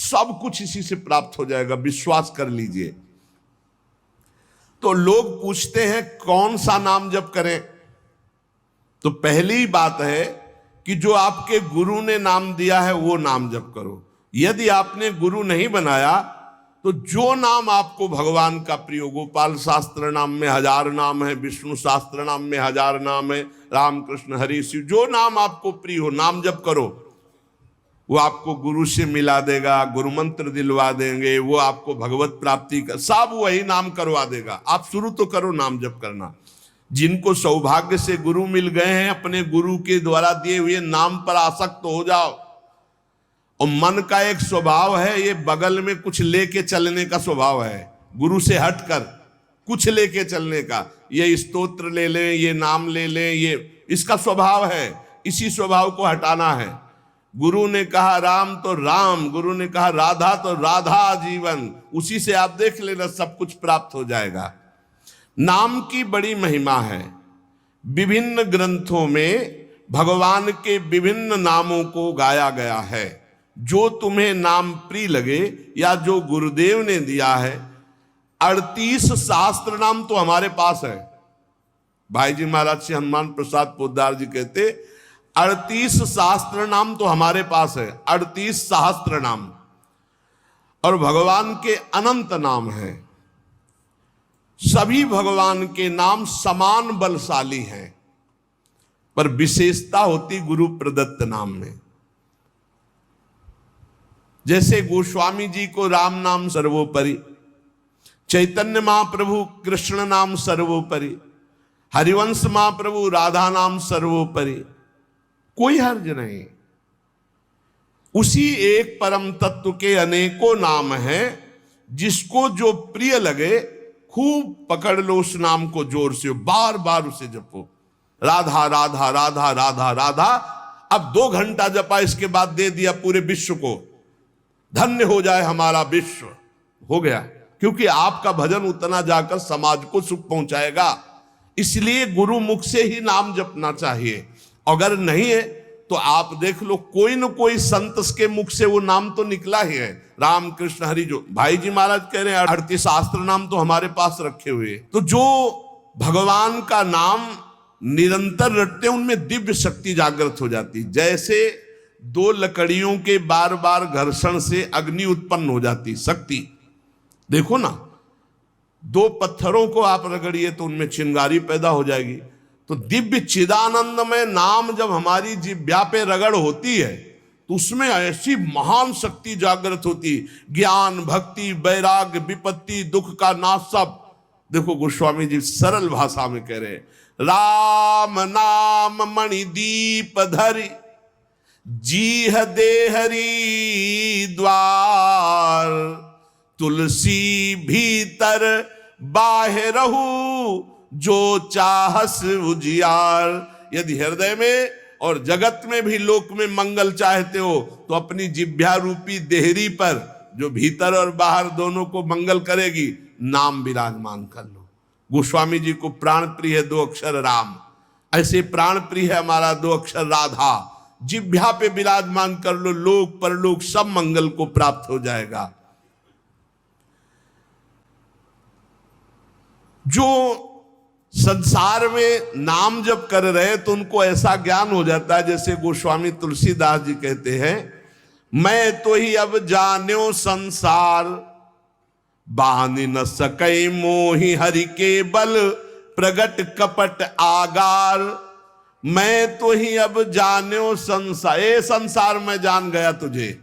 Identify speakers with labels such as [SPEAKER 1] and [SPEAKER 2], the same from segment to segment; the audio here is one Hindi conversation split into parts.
[SPEAKER 1] सब कुछ इसी से प्राप्त हो जाएगा, विश्वास कर लीजिए। तो लोग पूछते हैं कौन सा नाम जप करें, तो पहली बात है कि जो आपके गुरु ने नाम दिया है वो नाम जप करो। यदि आपने गुरु नहीं बनाया तो जो नाम आपको भगवान का प्रिय हो, गोपाल शास्त्र नाम में 1000 नाम है, विष्णु शास्त्र नाम में 1000 नाम है, राम कृष्ण हरि शिव, जो नाम आपको प्रिय हो नाम जप करो। वो आपको गुरु से मिला देगा, गुरु मंत्र दिलवा देंगे, वो आपको भगवत प्राप्ति का सब वही नाम करवा देगा। आप शुरू तो करो नाम जप करना। जिनको सौभाग्य से गुरु मिल गए हैं, अपने गुरु के द्वारा दिए हुए नाम पर आसक्त हो जाओ। और मन का एक स्वभाव है, ये बगल में कुछ लेके चलने का स्वभाव है, गुरु से हटकर कुछ लेके चलने का। ये स्तोत्र ले लें, ये नाम ले लें, ये इसका स्वभाव है। इसी स्वभाव को हटाना है। गुरु ने कहा राम तो राम, गुरु ने कहा राधा तो राधा जीवन, उसी से आप देख लेना सब कुछ प्राप्त हो जाएगा। नाम की बड़ी महिमा है। विभिन्न ग्रंथों में भगवान के विभिन्न नामों को गाया गया है। जो तुम्हें नाम प्रिय लगे या जो गुरुदेव ने दिया है। 38 शास्त्र नाम तो हमारे पास है। भाई जी महाराज से हनुमान प्रसाद पोद्दार जी कहते 38 शास्त्र नाम तो हमारे पास है, 38 सहस्त्र नाम। और भगवान के अनंत नाम हैं। सभी भगवान के नाम समान बलशाली हैं, पर विशेषता होती गुरु प्रदत्त नाम में। जैसे गोस्वामी जी को राम नाम सर्वोपरि, चैतन्य महाप्रभु कृष्ण नाम सर्वोपरि, हरिवंश महाप्रभु राधा नाम सर्वोपरि, कोई हर्ज नहीं। उसी एक परम तत्व के अनेकों नाम हैं, जिसको जो प्रिय लगे खूब पकड़ लो उस नाम को, जोर से बार बार उसे जपो। राधा राधा राधा राधा राधा, अब 2 घंटा जपा, इसके बाद दे दिया पूरे विश्व को, धन्य हो जाए हमारा विश्व, हो गया। क्योंकि आपका भजन उतना जाकर समाज को सुख पहुंचाएगा। इसलिए गुरु मुख से ही नाम जपना चाहिए। अगर नहीं है तो आप देख लो, कोई न कोई संत के मुख से वो नाम तो निकला ही है। राम कृष्ण हरि, जो भाई जी महाराज कह रहे हैं 38 शास्त्र नाम तो हमारे पास रखे हुए। तो जो भगवान का नाम निरंतर रटते उनमें दिव्य शक्ति जागृत हो जाती। जैसे 2 लकड़ियों के बार बार घर्षण से अग्नि उत्पन्न हो जाती शक्ति। देखो ना, 2 पत्थरों को आप रगड़िए तो उनमें चिंगारी पैदा हो जाएगी। तो दिव्य चिदानंद में नाम जब हमारी जिह्वा पे रगड़ होती है तो उसमें ऐसी महान शक्ति जागृत होती। ज्ञान भक्ति वैराग्य विपत्ति दुख का नाश सब। देखो गोस्वामी जी सरल भाषा में कह रहे हैं, राम नाम मणिदीप धरि जीह देहरी द्वार, तुलसी भीतर बाहरहु जो चाहस उजियार। यदि हृदय में और जगत में भी लोक में मंगल चाहते हो तो अपनी जिह्वा रूपी देहरी पर, जो भीतर और बाहर दोनों को मंगल करेगी, नाम विराजमान कर लो। गोस्वामी जी को प्राण प्रिय है 2 अक्षर राम, ऐसे प्राण प्रिय है हमारा 2 अक्षर राधा। जिह्वा पे विराजमान कर लो, लोक परलोक सब मंगल को प्राप्त हो जाएगा। जो संसार में नाम जब कर रहे तो उनको ऐसा ज्ञान हो जाता है, जैसे गोस्वामी तुलसीदास जी कहते हैं, मैं तो ही अब जान्यो संसार, बांध न सकई मोहि हरि के बल, प्रगट कपट आगार। मैं तो ही अब जान्यो संसार, ए संसार मैं जान गया तुझे।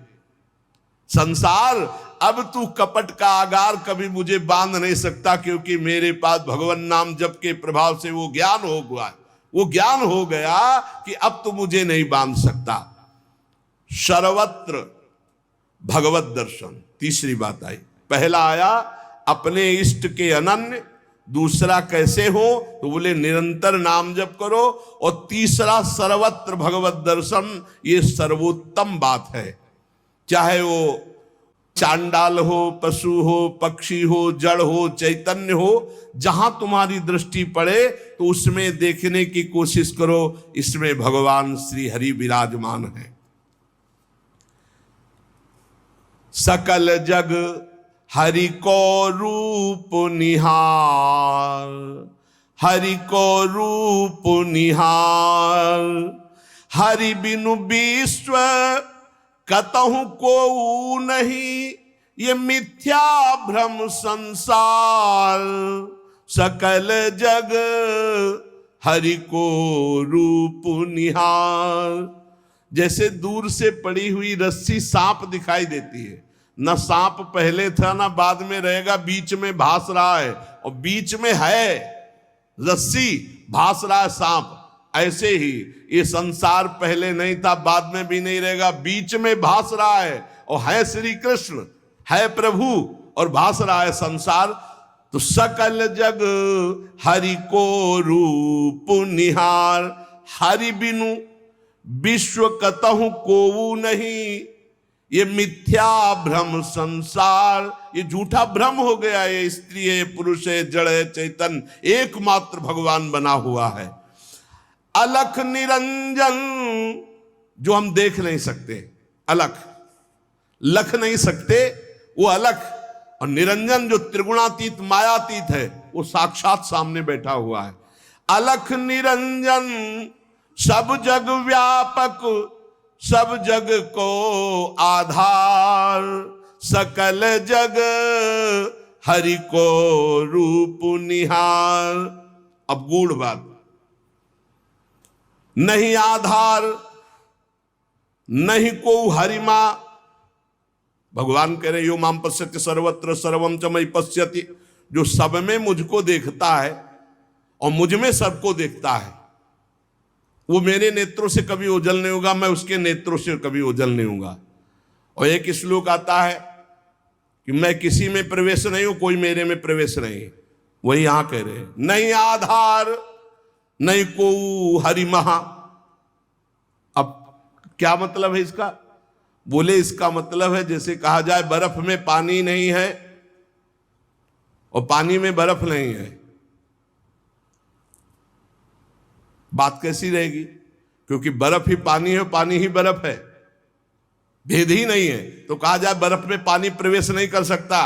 [SPEAKER 1] संसार अब तू कपट का आगार कभी मुझे बांध नहीं सकता, क्योंकि मेरे पास भगवान नाम जप के प्रभाव से वो ज्ञान हो गया। वो ज्ञान हो गया कि अब तो मुझे नहीं बांध सकता। सर्वत्र भगवत दर्शन, तीसरी बात आई। पहला आया अपने इष्ट के अनन्य, दूसरा कैसे हो तो बोले निरंतर नाम जप करो, और तीसरा सर्वत्र भगवत दर्शन। ये सर्वोत्तम बात है। चाहे वो चांडाल हो, पशु हो, पक्षी हो, जड़ हो, चैतन्य हो, जहां तुम्हारी दृष्टि पड़े तो उसमें देखने की कोशिश करो, इसमें भगवान श्री हरि विराजमान है। सकल जग हरि को रूप निहार, हरि को रूप निहार। हरि बिनु विश्व कतहु को नहीं, ये मिथ्या भ्रम संसार। सकल जग हरि को रूप निहार। जैसे दूर से पड़ी हुई रस्सी सांप दिखाई देती है, न सांप पहले था ना बाद में रहेगा, बीच में भास रहा है, और बीच में है रस्सी, भास रहा है सांप। ऐसे ही ये संसार पहले नहीं था, बाद में भी नहीं रहेगा, बीच में भास रहा है, और है श्री कृष्ण, है प्रभु, और भास रहा है संसार। तो सकल जग हरि को रूप निहार। हरि बिनु विश्व कतहु कोऊ नहीं, ये मिथ्या भ्रम संसार। ये झूठा भ्रम हो गया, ये स्त्री है, पुरुष है, जड़ है, चैतन एकमात्र भगवान बना हुआ है। अलख निरंजन, जो हम देख नहीं सकते, अलख, लख नहीं सकते, वो अलख। और निरंजन जो त्रिगुणातीत मायातीत है, वो साक्षात सामने बैठा हुआ है। अलख निरंजन सब जग व्यापक, सब जग को आधार। सकल जग हरि को रूप निहार। अब गूढ़ बात, नहीं आधार नहीं को हरिमा। भगवान कह रहे यो माम पश्यति सर्वत्र सर्वम च मयि पश्यति। जो सब में मुझको देखता है और मुझ में सबको देखता है, वो मेरे नेत्रों से कभी ओझल नहीं होगा, मैं उसके नेत्रों से कभी ओझल नहीं होगा। और एक श्लोक आता है कि मैं किसी में प्रवेश नहीं हूं, कोई मेरे में प्रवेश नहीं। वही यहां कह रहे हैं, नहीं आधार नहीं को हरि महा। अब क्या मतलब है इसका? बोले इसका मतलब है जैसे कहा जाए बर्फ में पानी नहीं है और पानी में बर्फ नहीं है, बात कैसी रहेगी? क्योंकि बर्फ ही पानी है, पानी ही बर्फ है, भेद ही नहीं है। तो कहा जाए बर्फ में पानी प्रवेश नहीं कर सकता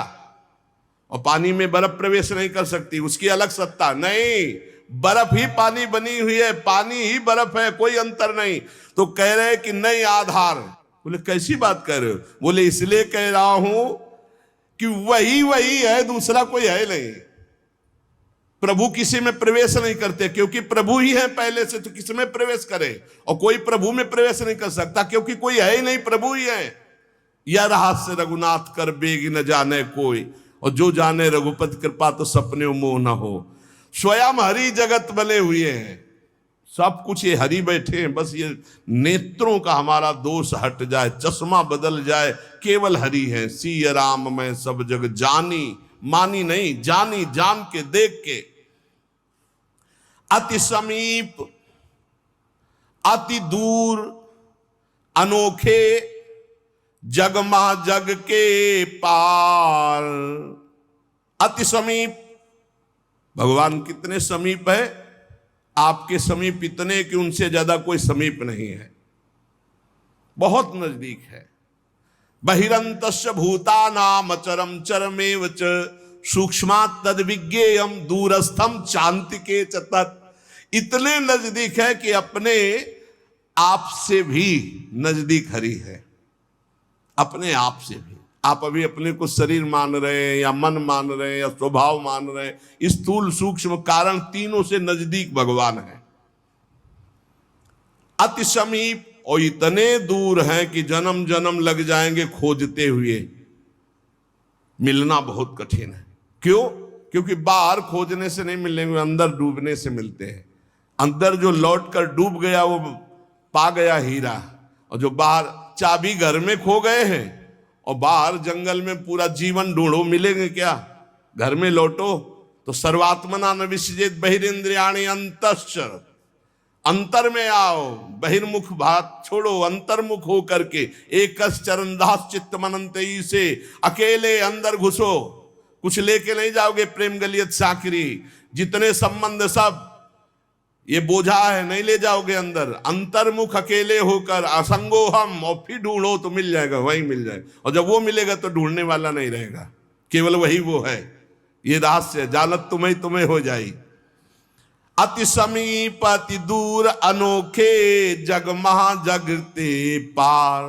[SPEAKER 1] और पानी में बर्फ प्रवेश नहीं कर सकती, उसकी अलग सत्ता नहीं। बर्फ ही पानी बनी हुई है, पानी ही बर्फ है, कोई अंतर नहीं। तो कह रहे कि नहीं आधार। बोले कैसी बात कर रहे हो? बोले इसलिए कह रहा हूं कि वही वही है, दूसरा कोई है नहीं। प्रभु किसी में प्रवेश नहीं करते, क्योंकि प्रभु ही है पहले से, तो किसी में प्रवेश करे? और कोई प्रभु में प्रवेश नहीं कर सकता, क्योंकि कोई है ही नहीं, प्रभु ही है। या रहस्य रघुनाथ कर बेग न जाने कोई, और जो जाने रघुपति कृपा तो सपने मोह न हो। स्वयं हरि जगत बने हुए हैं, सब कुछ ये हरि बैठे हैं। बस ये नेत्रों का हमारा दोष हट जाए, चश्मा बदल जाए, केवल हरि है। सिय राम मैं सब जग जानी, मानी नहीं, जानी, जान के, देख के। अति समीप अति दूर अनोखे, जगमा जग के पार। अति समीप, भगवान कितने समीप है? आपके समीप इतने कि उनसे ज्यादा कोई समीप नहीं है, बहुत नजदीक है। बहिरंतस्य भूतानाम अचरम चरमेव च सूक्ष्मात् तद विज्ञेयम दूरस्थम चान्तिके च तत्। इतने नजदीक है कि अपने आप से भी नजदीक हरि है, अपने आप से भी। आप अभी अपने को शरीर मान रहे हैं या मन मान रहे हैं या स्वभाव मान रहे हैं, स्थूल सूक्ष्म कारण तीनों से नजदीक भगवान है। अति समीप, और इतने दूर हैं कि जन्म जन्म लग जाएंगे खोजते हुए, मिलना बहुत कठिन है। क्यों? क्योंकि बाहर खोजने से नहीं मिलेंगे, अंदर डूबने से मिलते हैं। अंदर जो लौट कर डूब गया वो पा गया हीरा, और जो बाहर चाबी घर में खो गए हैं और बाहर जंगल में पूरा जीवन ढूंढो, मिलेंगे क्या? घर में लौटो तो सर्वात्मना न विसृजेत बहिरिंद्रियाणि अंतश्च। अंतर में आओ, बहिर्मुख बात छोड़ो, अंतर्मुख हो करके एक चरणदास चित्त मनंतई से अकेले अंदर घुसो। कुछ लेके नहीं जाओगे, प्रेम गलियत साकरी, जितने संबंध सब ये बोझा है, नहीं ले जाओगे अंदर। अंतर्मुख अकेले होकर असंगो हम, और फिर ढूंढो तो मिल जाएगा, वही मिल जाएगा। और जब वो मिलेगा तो ढूंढने वाला नहीं रहेगा, केवल वही वो है। ये रहस्य जानत तुम्हें तुम्हें हो जाई। अति समीप अति दूर अनोखे, जग महा जगते पार,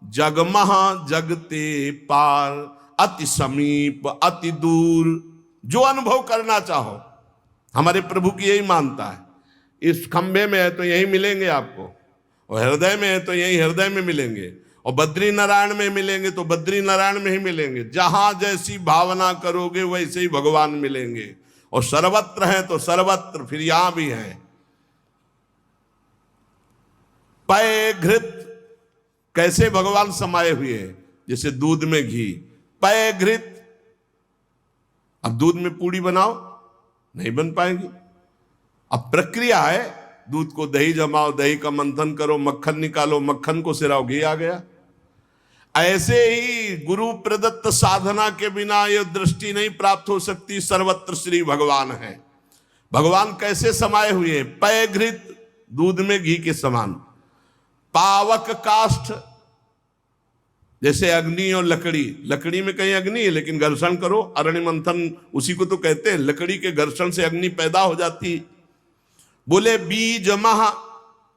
[SPEAKER 1] जग महा जगते पार। अति समीप अति दूर, जो अनुभव करना चाहो, हमारे प्रभु की यही मानता है। इस खंभे में है तो यही मिलेंगे आपको, और हृदय में है तो यही हृदय में मिलेंगे, और बद्री नारायण में मिलेंगे तो बद्री नारायण में ही मिलेंगे। जहां जैसी भावना करोगे वैसे ही भगवान मिलेंगे। और सर्वत्र है तो सर्वत्र फिर यहां भी है। पय घृत, कैसे भगवान समाये हुए हैं, जैसे दूध में घी। पय घृत, अब दूध में पूड़ी बनाओ, नहीं बन पाएगी। अब प्रक्रिया है, दूध को दही जमाओ, दही का मंथन करो, मक्खन निकालो, मक्खन को सिराओ, घी आ गया। ऐसे ही गुरु प्रदत्त साधना के बिना यह दृष्टि नहीं प्राप्त हो सकती। सर्वत्र श्री भगवान है। भगवान कैसे समाये हुए? पय घृत, दूध में घी के समान। पावक काष्ठ, जैसे अग्नि और लकड़ी। लकड़ी में कहीं अग्नि है, लेकिन घर्षण करो, अरण्य मंथन उसी को तो कहते हैं। लकड़ी के घर्षण से अग्नि पैदा हो जाती है। बोले बीज महा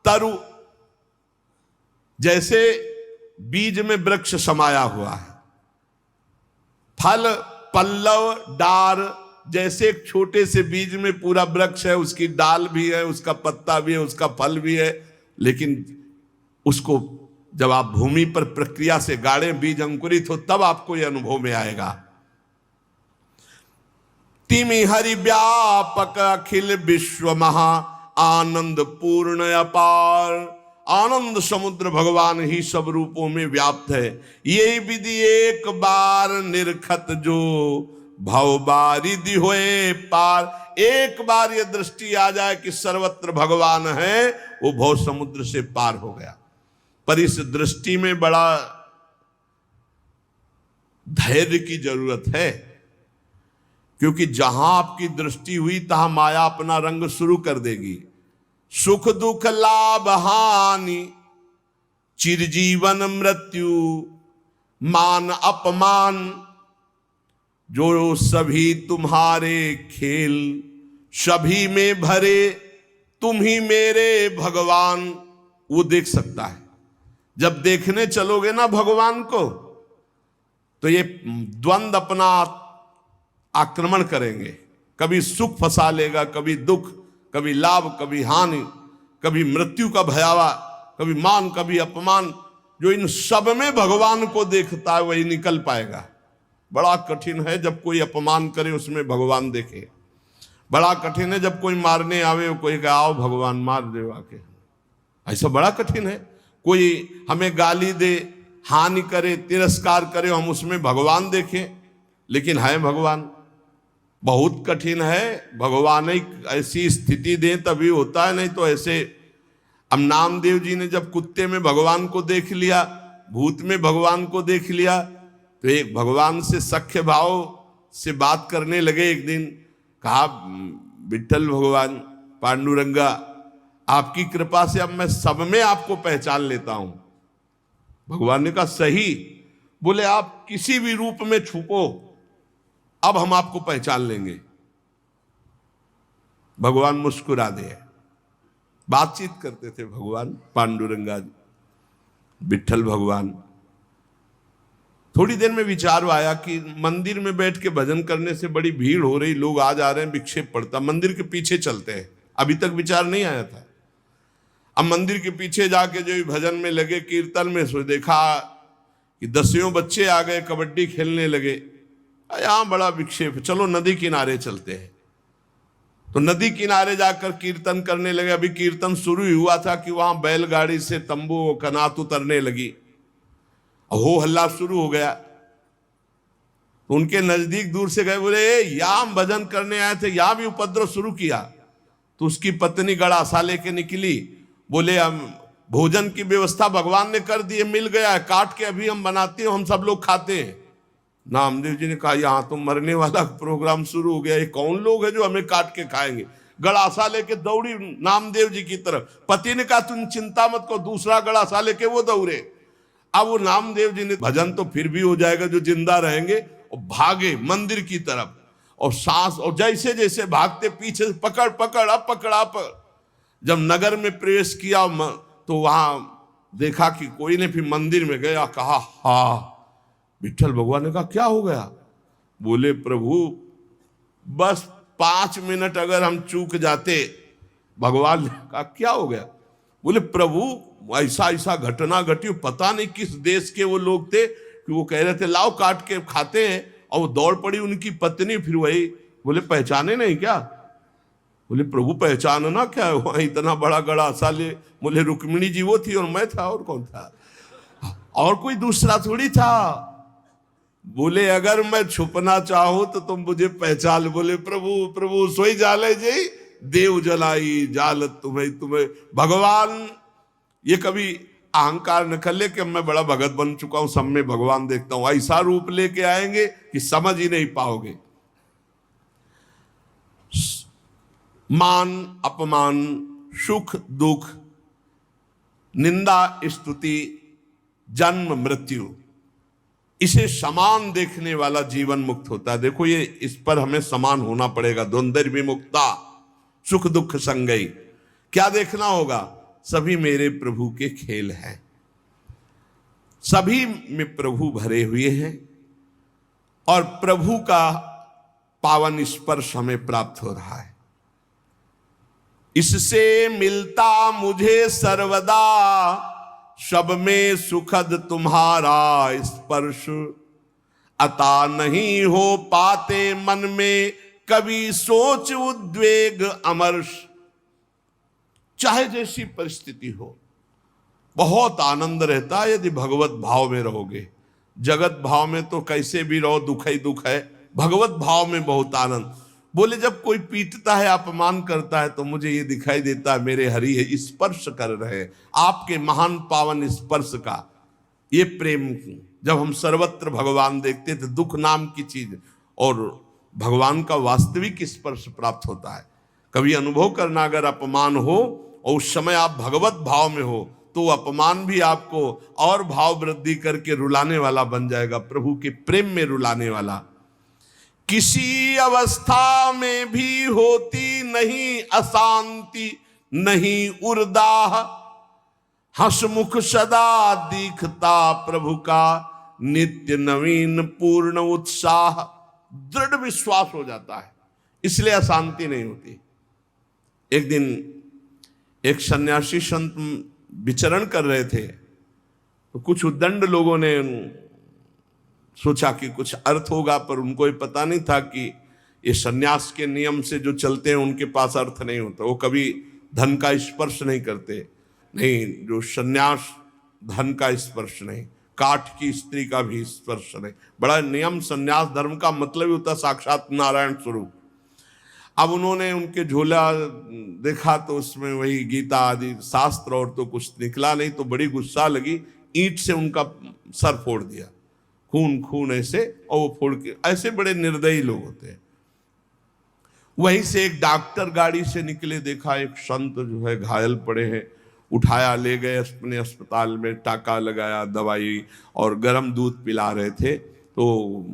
[SPEAKER 1] तरु, जैसे बीज में वृक्ष समाया हुआ है। फल पल्लव डार, जैसे एक छोटे से बीज में पूरा वृक्ष है, उसकी डाल भी है, उसका पत्ता भी है, उसका फल भी है। लेकिन उसको जब आप भूमि पर प्रक्रिया से गाड़े, बीज अंकुरित हो, तब आपको यह अनुभव में आएगा। तिमि हरि व्यापक अखिल विश्व महा, आनंद पूर्ण अपार। आनंद समुद्र भगवान ही सब रूपों में व्याप्त है। यही विधि एक बार निरखत जो, भव बारिधि होए पार। एक बार यह दृष्टि आ जाए कि सर्वत्र भगवान है, वो भव समुद्र से पार हो गया। पर इस दृष्टि में बड़ा धैर्य की जरूरत है, क्योंकि जहां आपकी दृष्टि हुई तहां माया अपना रंग शुरू कर देगी। सुख दुख लाभ हानि, चिरजीवन मृत्यु, मान अपमान, जो सभी तुम्हारे खेल, सभी में भरे तुम ही मेरे भगवान, वो देख सकता है। जब देखने चलोगे ना भगवान को, तो ये द्वंद अपना आक्रमण करेंगे। कभी सुख फंसा लेगा, कभी दुख, कभी लाभ, कभी हानि, कभी मृत्यु का भयावा, कभी मान, कभी अपमान। जो इन सब में भगवान को देखता है वही निकल पाएगा। बड़ा कठिन है जब कोई अपमान करे उसमें भगवान देखे। बड़ा कठिन है जब कोई मारने आवे, कोई कहे आओ भगवान मार दे आके। ऐसा बड़ा कठिन है। कोई हमें गाली दे, हानि करे, तिरस्कार करे, हम उसमें भगवान देखें, लेकिन है भगवान। बहुत कठिन है। भगवान एक ऐसी स्थिति दें तभी होता है, नहीं तो ऐसे। अब नामदेव जी ने जब कुत्ते में भगवान को देख लिया, भूत में भगवान को देख लिया, तो एक भगवान से सख्य भाव से बात करने लगे। एक दिन कहा, विठ्ठल भगवान, पांडुरंगा, आपकी कृपा से अब मैं सब में आपको पहचान लेता हूं। भगवान ने कहा सही। बोले आप किसी भी रूप में छुपो, अब हम आपको पहचान लेंगे। भगवान मुस्कुरा दे। बातचीत करते थे भगवान पांडुरंगा जी, विठ्ठल भगवान। थोड़ी देर में विचार आया कि मंदिर में बैठ के भजन करने से बड़ी भीड़ हो रही, लोग आ जा रहे हैं, विक्षेप पड़ता, मंदिर के पीछे चलते हैं। अभी तक विचार नहीं आया था। अब मंदिर के पीछे जाके जो भजन में लगे, कीर्तन में, सो देखा कि 10 बच्चे आ गए, कबड्डी खेलने लगे। यहां बड़ा विक्षेप, चलो नदी किनारे चलते हैं। तो नदी किनारे जाकर कीर्तन करने लगे। अभी कीर्तन शुरू ही हुआ था कि वहां बैलगाड़ी से तंबू कनात उतरने लगी, हो हल्ला शुरू हो गया। तो उनके नजदीक दूर से गए, बोले यहां हम भजन करने आए थे, यहां भी उपद्रव शुरू किया। तो उसकी पत्नी गड़ासा लेके निकली। बोले हम भोजन की व्यवस्था भगवान ने कर दी है, मिल गया है, काट के अभी हम बनाते हैं, हम सब लोग खाते हैं। नामदेव जी ने कहा यहां तो मरने वाला प्रोग्राम शुरू हो गया, ये कौन लोग है जो हमें काट के खाएंगे। गड़ासा लेके दौड़ी नामदेव जी की तरफ। पति ने कहा तुम चिंता मत करो, दूसरा गड़ासा लेके वो दौड़े। अब वो नामदेव जी ने भजन तो फिर भी हो जाएगा जो जिंदा रहेंगे, और भागे मंदिर की तरफ, और सांस, और जैसे जैसे भागते पीछे से पकड़ पकड़ अब पकड़ा पकड़। जब नगर में प्रवेश किया तो वहां देखा कि कोई ने, फिर मंदिर में गया, कहा हाँ। विठल भगवान ने कहा क्या हो गया? बोले प्रभु बस 5 मिनट अगर हम चूक जाते। भगवान ने कहा क्या हो गया? बोले प्रभु ऐसा ऐसा घटना घटी, पता नहीं किस देश के वो लोग थे कि वो कह रहे थे लाओ काट के खाते हैं, और वो दौड़ पड़ी उनकी पत्नी, फिर वही। बोले पहचाने नहीं क्या? बोले प्रभु पहचानना क्या है, वहां इतना बड़ा गड़ासा ले। बोले रुक्मिणी जी वो थी और मैं था, और कौन था? और कोई दूसरा थोड़ी था। बोले अगर मैं छुपना चाहूं तो तुम मुझे पहचान। बोले प्रभु प्रभु सोई जाले जी देव जलाई जालत तुम्हें तुम्हें। भगवान ये कभी अहंकार न कर ले कि मैं बड़ा भगत बन चुका हूं, सब में भगवान देखता हूं। ऐसा रूप लेके आएंगे कि समझ ही नहीं पाओगे। मान अपमान, सुख दुख, निंदा स्तुति, जन्म मृत्यु, इसे समान देखने वाला जीवन मुक्त होता है। देखो ये, इस पर हमें समान होना पड़ेगा। द्वंद्व विमुक्ता सुख दुख संगई। क्या देखना होगा? सभी मेरे प्रभु के खेल हैं, सभी में प्रभु भरे हुए हैं, और प्रभु का पावन स्पर्श हमें प्राप्त हो रहा है। इससे मिलता मुझे सर्वदा, सब में सुखद तुम्हारा स्पर्श। अता नहीं हो पाते मन में कभी सोच उद्वेग अमर्ष। चाहे जैसी परिस्थिति हो, बहुत आनंद रहता है यदि भगवत भाव में रहोगे। जगत भाव में तो कैसे भी रहो दुख ही दुख है, भगवत भाव में बहुत आनंद। बोले जब कोई पीटता है, अपमान करता है, तो मुझे ये दिखाई देता है मेरे हरि है स्पर्श कर रहे हैं, आपके महान पावन स्पर्श का ये प्रेम। जब हम सर्वत्र भगवान देखते तो दुख नाम की चीज और भगवान का वास्तविक स्पर्श प्राप्त होता है। कभी अनुभव करना, अगर अपमान हो और उस समय आप भगवत भाव में हो, तो अपमान भी आपको और भाव वृद्धि करके रुलाने वाला बन जाएगा, प्रभु के प्रेम में रुलाने वाला। किसी अवस्था में भी होती नहीं अशांति, नहीं उर्दाह, हंसमुख सदा दिखता प्रभु का, नित्य नवीन पूर्ण उत्साह। दृढ़ विश्वास हो जाता है, इसलिए अशांति नहीं होती। एक दिन एक सन्यासी संत विचरण कर रहे थे, तो कुछ उद्दंड लोगों ने सोचा कि कुछ अर्थ होगा, पर उनको ये पता नहीं था कि ये सन्यास के नियम से जो चलते हैं उनके पास अर्थ नहीं होता। वो कभी धन का स्पर्श नहीं करते, नहीं, जो सन्यास धन का स्पर्श नहीं, काठ की स्त्री का भी स्पर्श नहीं। बड़ा नियम, सन्यास धर्म का मतलब ही होता साक्षात नारायण स्वरूप। अब उन्होंने उनके झोला देखा तो उसमें वही गीता आदि शास्त्र और तो कुछ निकला नहीं, तो बड़ी गुस्सा लगी, ईंट से उनका सर फोड़ दिया, खून खून ऐसे, और वो फोड़ के, ऐसे बड़े निर्दयी लोग होते हैं। वहीं से एक डॉक्टर गाड़ी से निकले, देखा एक संत जो है घायल पड़े हैं, उठाया ले गए अपने अस्पताल में, टाका लगाया, दवाई और गर्म दूध पिला रहे थे। तो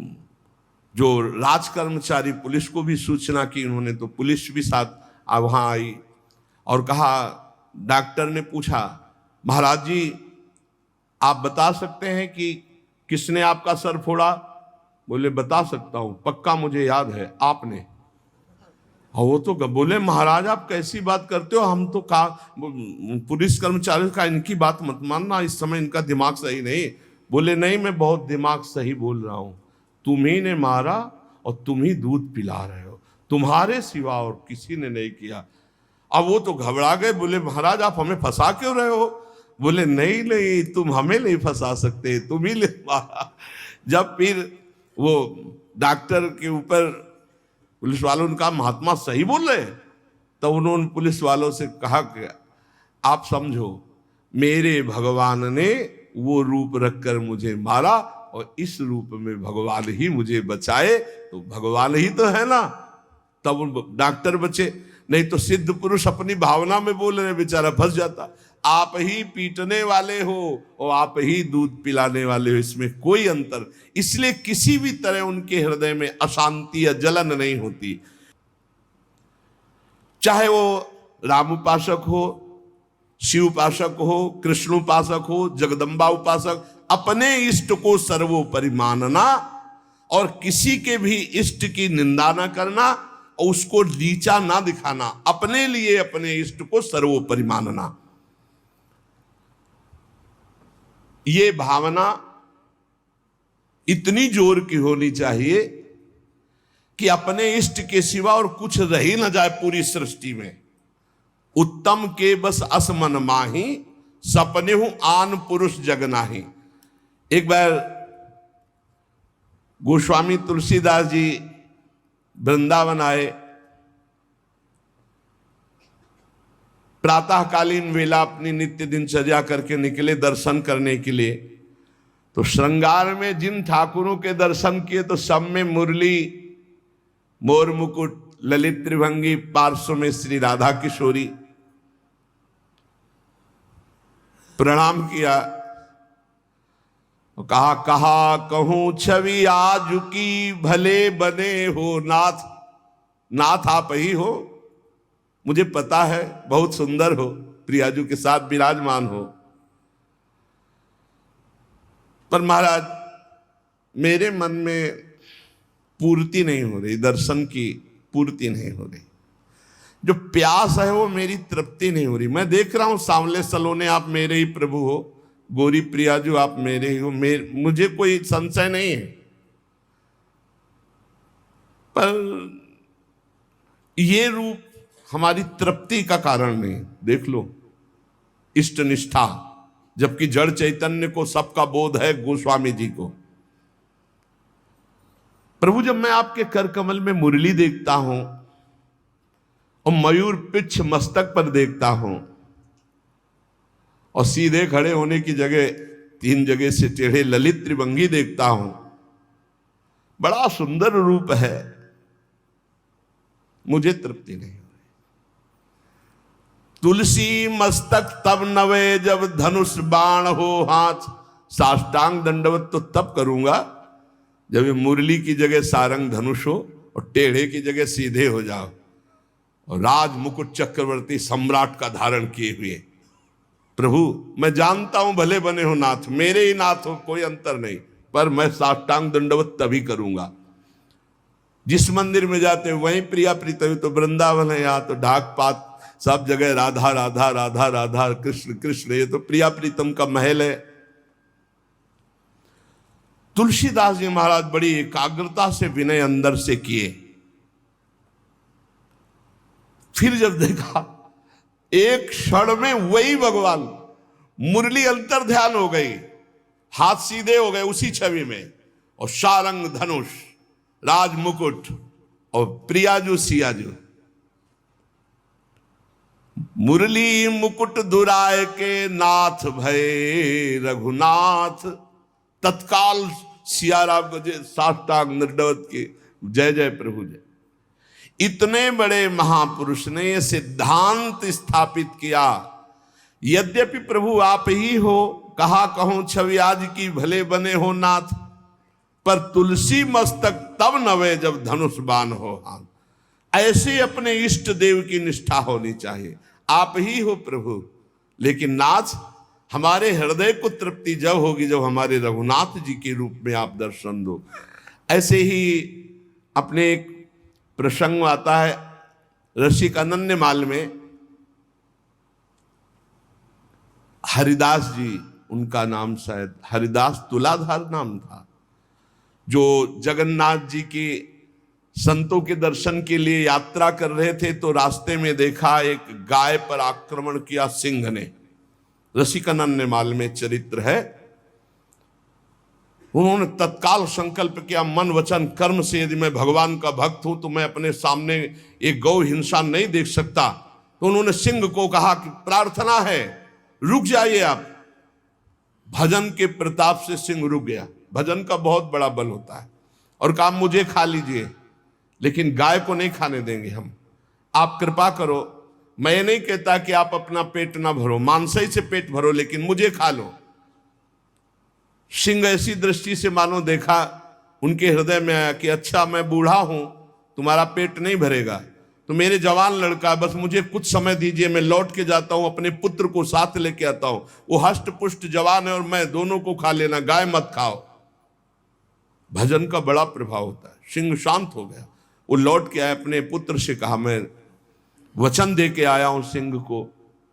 [SPEAKER 1] जो राज कर्मचारी पुलिस को भी सूचना की उन्होंने, तो पुलिस भी साथ वहाँ आई और कहा, डॉक्टर ने पूछा महाराज जी आप बता सकते हैं कि किसने आपका सर फोड़ा? बोले बता सकता हूं, पक्का मुझे याद है आपने। और वो तो बोले महाराज आप कैसी बात करते हो, हम तो पुलिस कर्मचारी का इनकी बात मत मानना, इस समय इनका दिमाग सही नहीं। बोले नहीं, मैं बहुत दिमाग सही बोल रहा हूं, तुम ही ने मारा और तुम ही दूध पिला रहे हो, तुम्हारे सिवा और किसी ने नहीं किया। अब वो तो घबरा गए, बोले महाराज आप हमें फंसा क्यों रहे हो? बोले नहीं नहीं, तुम हमें नहीं फंसा सकते, तुम ही ले मारा। जब फिर वो डॉक्टर के ऊपर पुलिस वालों ने कहा महात्मा सही बोल रहे, तो उन्होंने पुलिस वालों से कहा कि आप समझो मेरे भगवान ने वो रूप रखकर मुझे मारा और इस रूप में भगवान ही मुझे बचाए, तो भगवान ही तो है ना। तब डॉक्टर बचे। नहीं तो सिद्ध पुरुष अपनी भावना में बोल रहे, बेचारा फंस जाता। आप ही पीटने वाले हो और आप ही दूध पिलाने वाले हो, इसमें कोई अंतर। इसलिए किसी भी तरह उनके हृदय में अशांति या जलन नहीं होती। चाहे वो राम उपासक हो, शिव उपासक हो, कृष्ण उपासक हो, जगदम्बा उपासक, अपने इष्ट को सर्वोपरि मानना और किसी के भी इष्ट की निंदा न करना और उसको नीचा ना दिखाना, अपने लिए अपने इष्ट को सर्वोपरि मानना, ये भावना इतनी जोर की होनी चाहिए कि अपने इष्ट के सिवा और कुछ रह ही न जाए पूरी सृष्टि में। उत्तम के बस असमन माही, सपने हूं आन पुरुष जग नाही। एक बार गोस्वामी तुलसीदास जी वृंदावन आए, प्रातःकालीन वेला अपनी नित्य दिनचर्या करके निकले दर्शन करने के लिए। तो श्रृंगार में जिन ठाकुरों के दर्शन किए तो सब में मुरली, मोर मुकुट, ललित त्रिभंगी, पार्श्व में श्री राधा किशोरी। प्रणाम किया, कहा कहा कहूं छवि आज की, भले बने हो नाथ। नाथ आप ही हो, मुझे पता है बहुत सुंदर हो, प्रियाजू के साथ विराजमान हो, पर महाराज मेरे मन में पूर्ति नहीं हो रही, दर्शन की पूर्ति नहीं हो रही। जो प्यास है वो मेरी तृप्ति नहीं हो रही। मैं देख रहा हूं सांवले सलोने आप मेरे ही प्रभु हो, गोरी प्रियाजू आप मेरे ही हो, मुझे कोई संशय नहीं है, पर ये रूप हमारी तृप्ति का कारण नहीं। देख लो इष्ट निष्ठा, जबकि जड़ चैतन्य को सबका बोध है, गोस्वामी जी को। प्रभु जब मैं आपके कर कमल में मुरली देखता हूं और मयूर पिच्छ मस्तक पर देखता हूं और सीधे खड़े होने की जगह 3 जगह से टेढ़े ललित त्रिभंगी देखता हूं, बड़ा सुंदर रूप है, मुझे तृप्ति नहीं हो रही। तुलसी मस्तक तब नवे जब धनुष बाण हो हाथ, साष्टांग दंडवत तो तब करूंगा जब ये मुरली की जगह सारंग धनुष हो और टेढ़े की जगह सीधे हो जाओ और राज मुकुट चक्रवर्ती सम्राट का धारण किए हुए। प्रभु मैं जानता हूं भले बने हो नाथ, मेरे ही नाथ हो, कोई अंतर नहीं, पर मैं साष्टांग दंडवत तभी करूंगा। जिस मंदिर में जाते हैं वहीं प्रिया प्रीतम, तो वृंदावन है, यहाँ तो ढाक पात सब जगह राधा राधा राधा राधा, कृष्ण कृष्ण, ये तो प्रिया प्रीतम का महल है। तुलसीदास जी महाराज बड़ी एकाग्रता से विनय अंदर से किए। फिर जब देखा एक क्षण में वही भगवान, मुरली अंतर ध्यान हो गई, हाथ सीधे हो गए उसी छवि में, और सारंग धनुष, राज मुकुट और प्रियाजू सियाजू। मुरली मुकुट दुराय के नाथ भय रघुनाथ, तत्काल सियाराम को साष्टांग दंडवत के जय जय प्रभु जय। इतने बड़े महापुरुष ने यह सिद्धांत स्थापित किया, यद्यपि प्रभु आप ही हो, कहा कहूं छवि आज की, भले बने हो नाथ, पर तुलसी मस्तक तब नवे जब धनुष बाण हो हाथ। ऐसे अपने इष्ट देव की निष्ठा होनी चाहिए। आप ही हो प्रभु, लेकिन नाथ हमारे हृदय को तृप्ति जब होगी जब हमारे रघुनाथ जी के रूप में आप दर्शन दो। ऐसे ही अपने एक प्रसंग आता है रसिक अनन्यमाल में, हरिदास जी उनका नाम, शायद हरिदास तुलाधार नाम था, जो जगन्नाथ जी के संतों के दर्शन के लिए यात्रा कर रहे थे, तो रास्ते में देखा एक गाय पर आक्रमण किया सिंह ने। रसिकनन्यमाल में चरित्र है। उन्होंने तत्काल संकल्प किया, मन वचन कर्म से यदि मैं भगवान का भक्त हूं तो मैं अपने सामने एक गौ हिंसा नहीं देख सकता। तो उन्होंने सिंह को कहा कि प्रार्थना है रुक जाइए आप। भजन के प्रताप से सिंह रुक गया। भजन का बहुत बड़ा बल होता है। और कहा मुझे खा लीजिए, लेकिन गाय को नहीं खाने देंगे हम। आप कृपा करो, मैं ये नहीं कहता कि आप अपना पेट ना भरो, मांसाई से पेट भरो, लेकिन मुझे खा लो। सिंह ऐसी दृष्टि से मानो देखा, उनके हृदय में आया कि अच्छा मैं बूढ़ा हूं, तुम्हारा पेट नहीं भरेगा, तो मेरे जवान लड़का, बस मुझे कुछ समय दीजिए, मैं लौट के जाता हूं, अपने पुत्र को साथ लेके आता हूं, वो हष्ट पुष्ट जवान है और मैं, दोनों को खा लेना, गाय मत खाओ। भजन का बड़ा प्रभाव होता है। सिंह शांत हो गया, वो लौट के आया, अपने पुत्र से कहा मैं वचन दे के आया हूं सिंह को,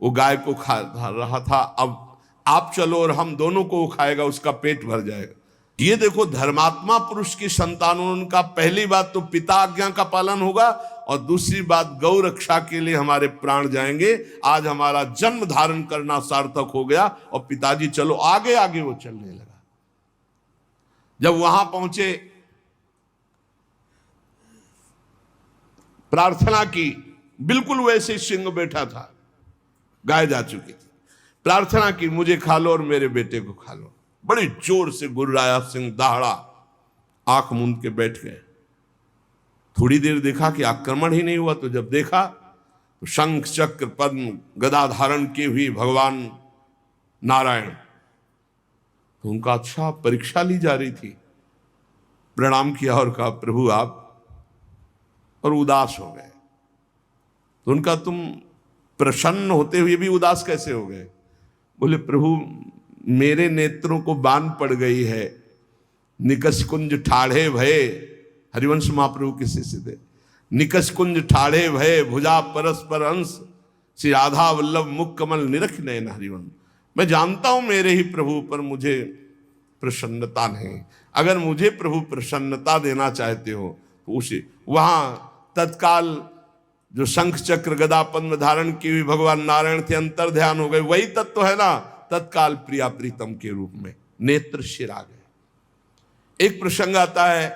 [SPEAKER 1] वो गाय को खा रहा था, अब आप चलो और हम दोनों को वो खाएगा, उसका पेट भर जाएगा। ये देखो, धर्मात्मा पुरुष की संतानों, उनका पहली बात तो पिता आज्ञा का पालन होगा, और दूसरी बात गौ रक्षा के लिए हमारे प्राण जाएंगे। आज हमारा जन्म धारण करना सार्थक हो गया, और पिताजी चलो आगे आगे वो चलने लगा। जब वहां पहुंचे, प्रार्थना की, बिल्कुल वैसे सिंह बैठा था, गाय जा चुकी थी, प्रार्थना की मुझे खा लो और मेरे बेटे को खा लो। बड़ी जोर से गुर्राया सिंह, दहाड़ा, आंख मूंद के बैठ गए। थोड़ी देर देखा कि आक्रमण ही नहीं हुआ, तो जब देखा तो शंख चक्र पद्म गदा धारण की हुई भगवान नारायण, तो उनका अच्छा परीक्षा ली जा रही थी। प्रणाम किया और कहा प्रभु आप, और उदास हो गए। तो उनका तुम प्रसन्न होते हुए भी उदास कैसे हो गए? बोले प्रभु मेरे नेत्रों को बान पड़ गई है, निकस कुंज ठाढ़े भये, हरिवंश महाप्रभु के शिष्य थे, निकस कुंज ठाढ़े भये भुजा परस्पर अंश, श्री राधा वल्लभ मुख कमल निरख नयन हरिवंश। मैं जानता हूं मेरे ही प्रभु पर मुझे प्रसन्नता नहीं, अगर मुझे प्रभु प्रसन्नता देना चाहते हो तो उसे, वहां तत्काल जो शंख चक्र गदा पद्म धारण की हुई भगवान नारायण थे, अंतर ध्यान हो गए, वही तत्व है ना, तत्काल प्रिया प्रीतम के रूप में नेत्र शिर आ गए। एक प्रसंग आता है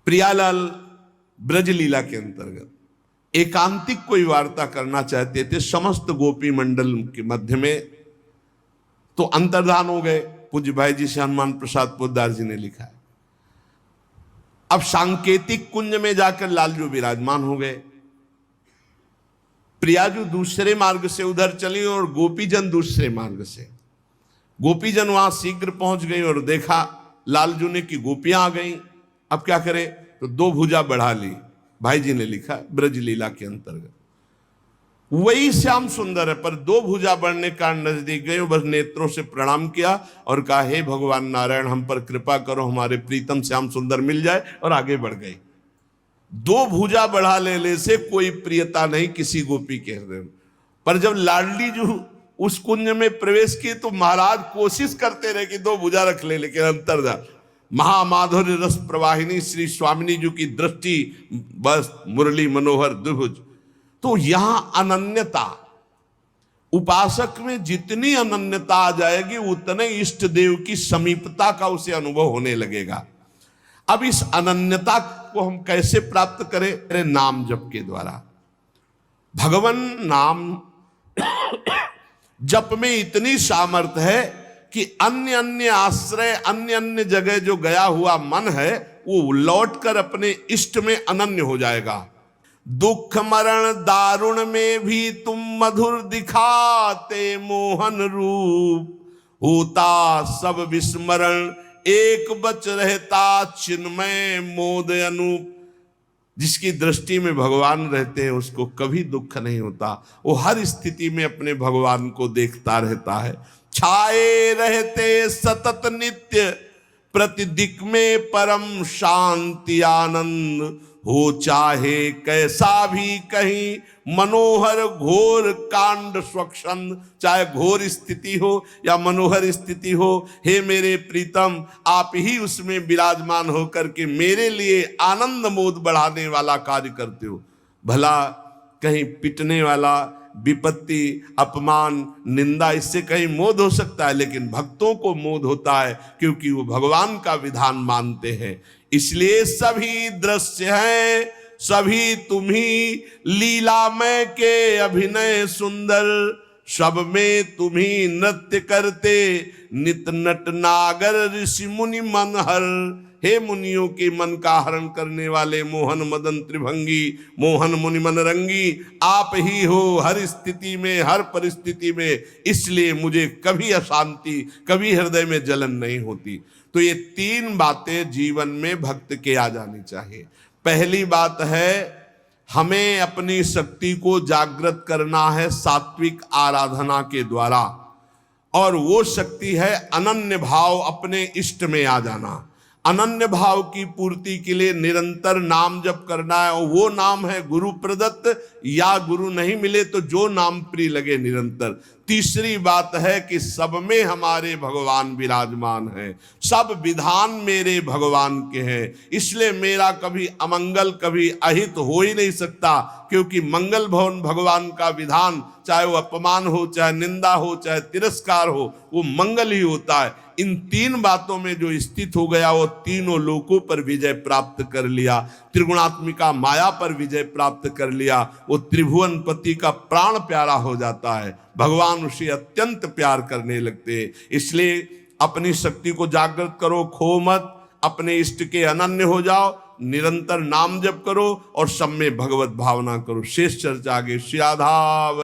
[SPEAKER 1] प्रियालाल ब्रज लीला के अंतर्गत, एकांतिक कोई वार्ता करना चाहते थे समस्त गोपी मंडल के मध्य में, तो अंतर्धान हो गए। पूज्य भाई जी से हनुमान प्रसाद पोद्दार जी ने लिखा है। अब सांकेतिक कुंज में जाकर लालजू विराजमान हो गए, प्रियाजू दूसरे मार्ग से उधर चली और गोपीजन दूसरे मार्ग से। गोपीजन वहां शीघ्र पहुंच गई और देखा लालजू ने कि गोपियां आ गई। अब क्या करे, तो दो भुजा बढ़ा ली। भाई जी ने लिखा ब्रज लीला के अंतर्गत, वही श्याम सुंदर है, पर दो भुजा बढ़ने का नजदीक गए, बस नेत्रों से प्रणाम किया और कहा हे भगवान नारायण हम पर कृपा करो, हमारे प्रीतम श्याम सुंदर मिल जाए, और आगे बढ़ गई। दो भुजा बढ़ा लेने से कोई प्रियता नहीं किसी गोपी के हृदय में, पर जब लाडली जो उस कुंज में प्रवेश की तो महाराज कोशिश करते रहे कि दो भुजा रख ले, लेकिन अंतर था। महामाधुर्य रस प्रवाहिनी श्री स्वामिनी जी की दृष्टि, बस मुरली मनोहर द्विभुज। तो यहां अनन्यता, उपासक में जितनी अनन्यता आ जाएगी उतने इष्ट देव की समीपता का उसे अनुभव होने लगेगा। अब इस अनन्यता को हम कैसे प्राप्त करें? अरे नाम जप के द्वारा। भगवान नाम जप में इतनी सामर्थ्य है कि अन्य अन्य आश्रय, अन्य अन्य जगह जो गया हुआ मन है वो लौटकर अपने इष्ट में अनन्य हो जाएगा। दुख मरण दारुण में भी तुम मधुर दिखाते मोहन रूप, होता सब विस्मरण एक बच रहता चिन्मय मोद अनूप। जिसकी दृष्टि में भगवान रहते हैं उसको कभी दुख नहीं होता, वो हर स्थिति में अपने भगवान को देखता रहता है। छाए रहते सतत नित्य प्रतिदिक में परम शांति आनंद, हो चाहे कैसा भी कहीं मनोहर घोर कांड स्वच्छंद। चाहे घोर स्थिति हो या मनोहर स्थिति हो, हे मेरे प्रीतम आप ही उसमें विराजमान होकर के मेरे लिए आनंद मोद बढ़ाने वाला कार्य करते हो। भला कहीं पिटने वाला, विपत्ति, अपमान, निंदा, इससे कहीं मोद हो सकता है, लेकिन भक्तों को मोद होता है क्योंकि वो भगवान का विधान मानते हैं। इसलिए सभी दृश्य हैं, सभी तुम्ही लीलामय के अभिनय सुंदर, सब में तुम्ही नृत्य करते नित नट नागर ऋषि मुनि मनहर। हे मुनियों के मन का हरण करने वाले मोहन मदन त्रिभंगी, मोहन मुनि मन रंगी, आप ही हो हर स्थिति में, हर परिस्थिति में, इसलिए मुझे कभी अशांति, कभी हृदय में जलन नहीं होती। तो ये 3 बातें जीवन में भक्त के आ जानी चाहिए। पहली बात है, हमें अपनी शक्ति को जागृत करना है सात्विक आराधना के द्वारा, और वो शक्ति है अनन्य भाव, अपने इष्ट में आ जाना। अनन्य भाव की पूर्ति के लिए निरंतर नाम जप करना है, और वो नाम है गुरु प्रदत्त, या गुरु नहीं मिले तो जो नाम प्रिय लगे निरंतर। तीसरी बात है कि सब में हमारे भगवान विराजमान हैं, सब विधान मेरे भगवान के हैं, इसलिए मेरा कभी अमंगल, कभी अहित हो ही नहीं सकता, क्योंकि मंगल भवन भगवान का विधान, चाहे वो अपमान हो, चाहे निंदा हो, चाहे तिरस्कार हो, वो मंगल ही होता है। इन 3 बातों में जो स्थित हो गया, वो तीनों लोकों पर विजय प्राप्त कर लिया, त्रिगुणात्मिका माया पर विजय प्राप्त कर लिया, वो त्रिभुवन पति का प्राण प्यारा हो जाता है, भगवान उसे अत्यंत प्यार करने लगते हैं। इसलिए अपनी शक्ति को जागृत करो, खो मत, अपने इष्ट के अनन्य हो जाओ, निरंतर नाम जप करो और सब में भगवत भावना करो। शेष चर्चा आगे। श्री राधा।